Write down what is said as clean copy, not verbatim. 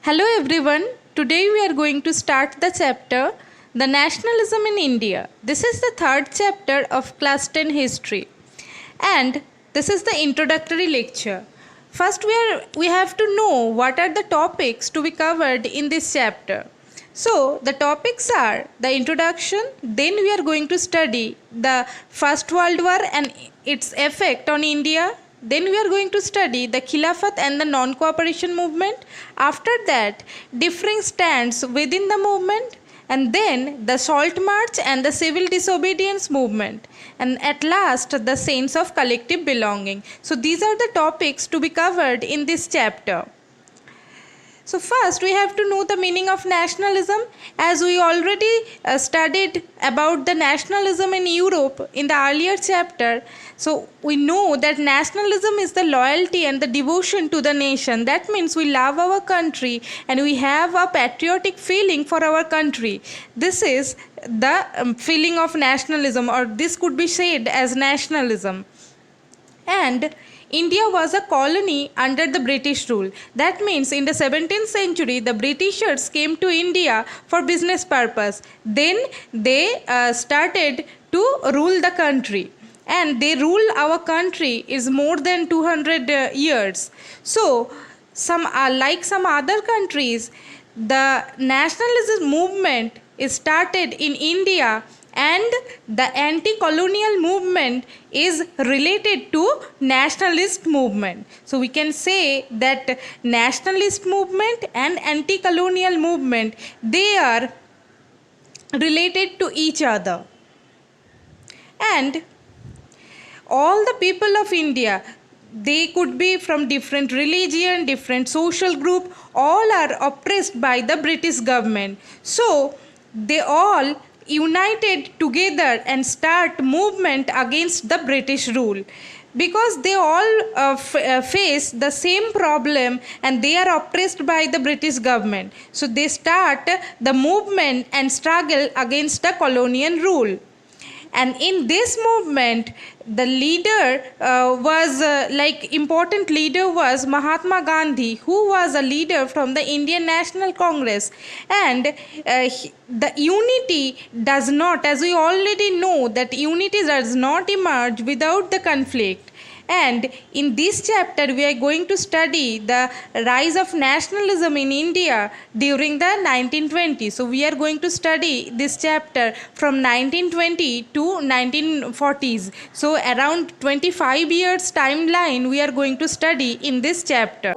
Hello everyone. Today we are going to start the chapter The Nationalism in India. This is the third chapter of class 10 history and this is the introductory lecture. First we have to know what are the topics to be covered in this chapter. So the topics are the introduction, then we are going to study the First World War and its effect on India. Then we are going to study the Khilafat and the non-cooperation movement. After that, differing stands within the movement, and then the Salt March and the civil disobedience movement, and at last the sense of collective belonging. So these are the topics to be covered in this chapter. So first we have to know the meaning of nationalism, as we already studied about the nationalism in Europe in the earlier chapter. So we know that nationalism is the loyalty and the devotion to the nation. That means we love our country and we have a patriotic feeling for our country. This is the feeling of nationalism, or this could be said as nationalism. And India was a colony under the British rule. That means in the 17th century, the Britishers came to India for business purpose. Then they started to rule the country. And they rule our country is more than 200 years. So, like some other countries, the nationalism movement is started in India, and the anti-colonial movement is related to nationalist movement. So we can say that nationalist movement and anti-colonial movement, they are related to each other. And all the people of India, they could be from different religion, different social group, all are oppressed by the British government. So they all united together and start movement against the British rule, because they all face the same problem and they are oppressed by the British government. So they start the movement and struggle against the colonial rule. And in this movement, the leader important leader was Mahatma Gandhi, who was a leader from the Indian National Congress. And the unity does not, as we already know, that unity does not emerge without the conflict. And in this chapter, we are going to study the rise of nationalism in India during the 1920s. So we are going to study this chapter from 1920 to 1940s. So around 25 years timeline we are going to study in this chapter.